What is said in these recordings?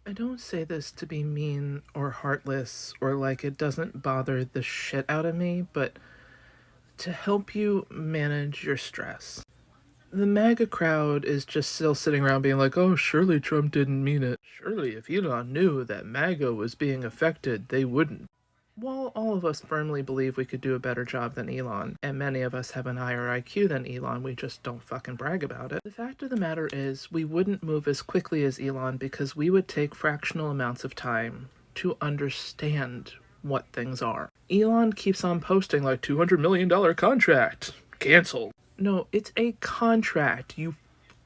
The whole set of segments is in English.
I don't say this to be mean or heartless or like it doesn't bother the shit out of me, but to help you manage your stress. The MAGA crowd is just still sitting around being like, oh, surely Trump didn't mean it. Surely if Elon knew that MAGA was being affected, they wouldn't. While all of us firmly believe we could do a better job than Elon, and many of us have an higher IQ than Elon, we just don't fucking brag about it. The fact of the matter is, we wouldn't move as quickly as Elon because we would take fractional amounts of time to understand what things are. Elon keeps on posting like $200 million contract, canceled. No, it's a contract, you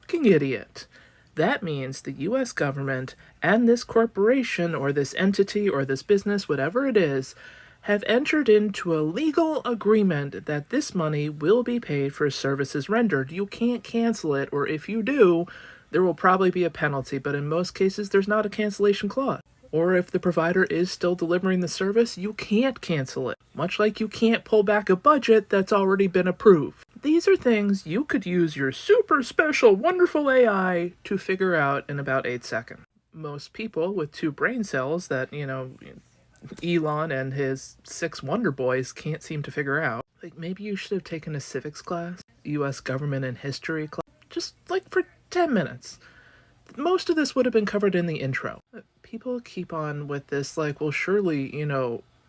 fucking idiot. That means the US government and this corporation or this entity or this business, whatever it is, have entered into a legal agreement that this money will be paid for services rendered. You can't cancel it, or if you do, there will probably be a penalty, but in most cases, there's not a cancellation clause. Or if the provider is still delivering the service, you can't cancel it, much like you can't pull back a budget that's already been approved. These are things you could use your super special wonderful AI to figure out in about 8 seconds. Most people with 2 brain cells that, Elon and his 6 Wonder Boys can't seem to figure out. Like, maybe you should have taken a civics class, US government and history class, just like for 10 minutes. Most of this would have been covered in the intro. People keep on with this like, well, surely,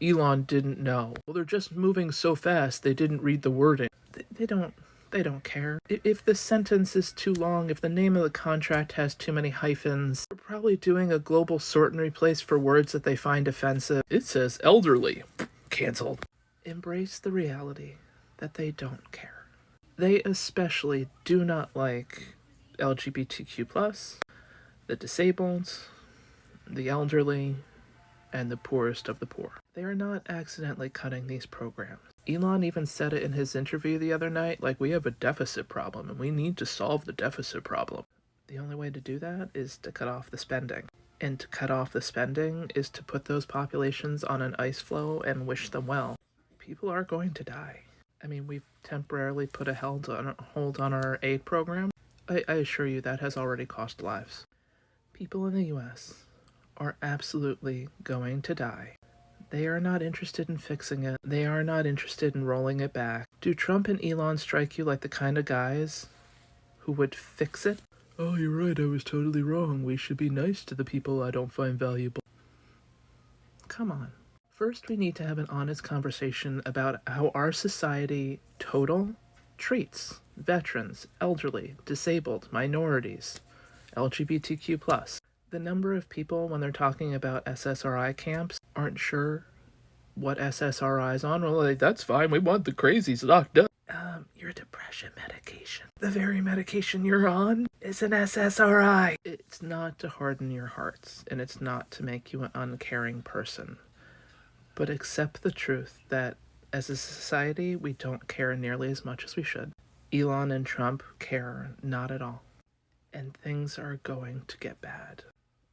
Elon didn't know. Well, they're just moving so fast they didn't read the wording. They don't care. If the sentence is too long, if the name of the contract has too many hyphens, they're probably doing a global sort and replace for words that they find offensive. It says elderly. Cancelled. Embrace the reality that they don't care. They especially do not like LGBTQ+, the disabled, the elderly, and the poorest of the poor. They are not accidentally cutting these programs. Elon even said it in his interview the other night, like, we have a deficit problem and we need to solve the deficit problem. The only way to do that is to cut off the spending. And to cut off the spending is to put those populations on an ice floe and wish them well. People are going to die. I mean, we've temporarily put a hold on our aid program. I assure you that has already cost lives. People in the US are absolutely going to die. They are not interested in fixing it. They are not interested in rolling it back. Do Trump and Elon strike you like the kind of guys who would fix it? Oh, you're right, I was totally wrong. We should be nice to the people I don't find valuable. Come on. First, we need to have an honest conversation about how our society total treats veterans, elderly, disabled, minorities, LGBTQ+. The number of people, when they're talking about SSRI camps, aren't sure what SSRI is on. Well, like, that's fine, we want the crazies locked up. Your depression medication. The very medication you're on is an SSRI. It's not to harden your hearts, and it's not to make you an uncaring person. But accept the truth that, as a society, we don't care nearly as much as we should. Elon and Trump care not at all. And things are going to get bad.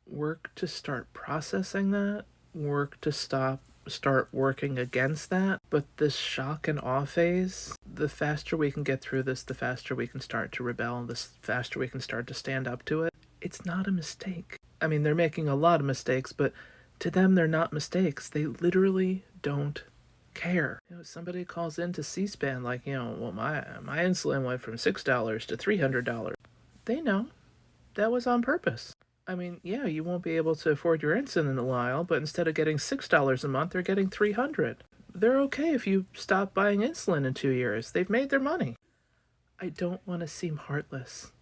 Work to start processing that, work to start working against that, but this shock and awe phase, the faster we can get through this, the faster we can start to rebel, the faster we can start to stand up to it. It's not a mistake. I mean, they're making a lot of mistakes, but to them, they're not mistakes. They literally don't care. Somebody calls into C-SPAN like, well, my insulin went from $6 to $300. They know. That was on purpose. I mean, yeah, you won't be able to afford your insulin in a while, but instead of getting $6 a month, they're getting $300. They're okay if you stop buying insulin in 2 years. They've made their money. I don't want to seem heartless,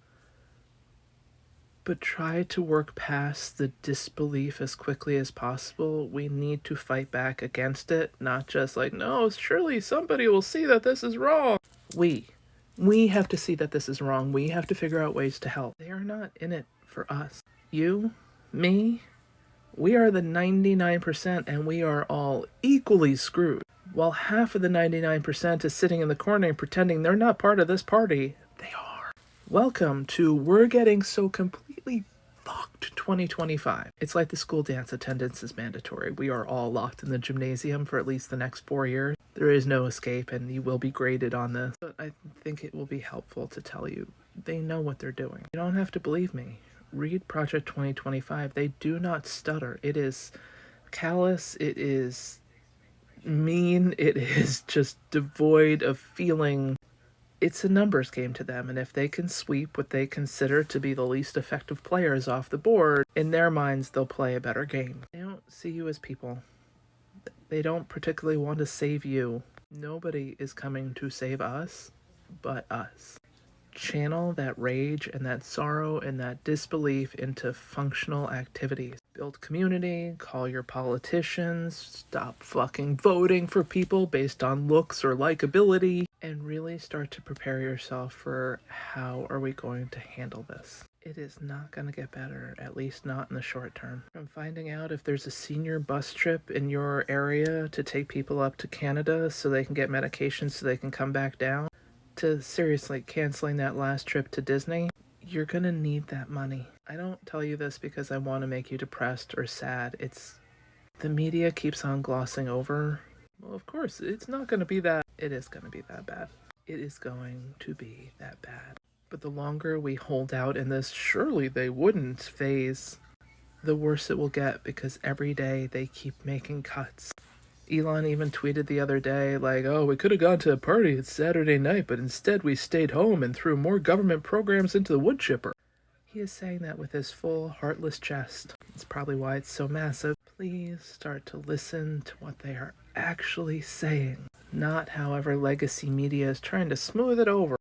but try to work past the disbelief as quickly as possible. We need to fight back against it, not just like, no, surely somebody will see that this is wrong. We have to see that this is wrong. We have to figure out ways to help. They are not in it for us. You, me, we are the 99% and we are all equally screwed. While half of the 99% is sitting in the corner and pretending they're not part of this party, they are. Welcome to We're Getting So Completely Fucked 2025. It's like the school dance attendance is mandatory. We are all locked in the gymnasium for at least the next 4 years. There is no escape and you will be graded on this. But I think it will be helpful to tell you they know what they're doing. You don't have to believe me. read Project 2025. They do not stutter. It is callous, it is mean, it is just devoid of feeling. It's a numbers game to them, and if they can sweep what they consider to be the least effective players off the board, in their minds they'll play a better game. They don't see you as people. They don't particularly want to save you. Nobody is coming to save us but us. Channel that rage and that sorrow and that disbelief into functional activities. Build community, call your politicians, stop fucking voting for people based on looks or likability, and really start to prepare yourself for how are we going to handle this. It is not going to get better, at least not in the short term. From finding out if there's a senior bus trip in your area to take people up to Canada so they can get medications so they can come back down, to seriously canceling that last trip to Disney, you're gonna need that money. I don't tell you this because I want to make you depressed or sad. It's the media keeps on glossing over. Well, of course, it's not gonna be that. It is gonna be that bad. It is going to be that bad. But the longer we hold out in this surely they wouldn't phase, the worse it will get because every day they keep making cuts. Elon even tweeted the other day, like, oh, we could have gone to a party. It's Saturday night, but instead we stayed home and threw more government programs into the wood chipper. He is saying that with his full, heartless chest. It's probably why it's so massive. Please start to listen to what they are actually saying, not however legacy media is trying to smooth it over.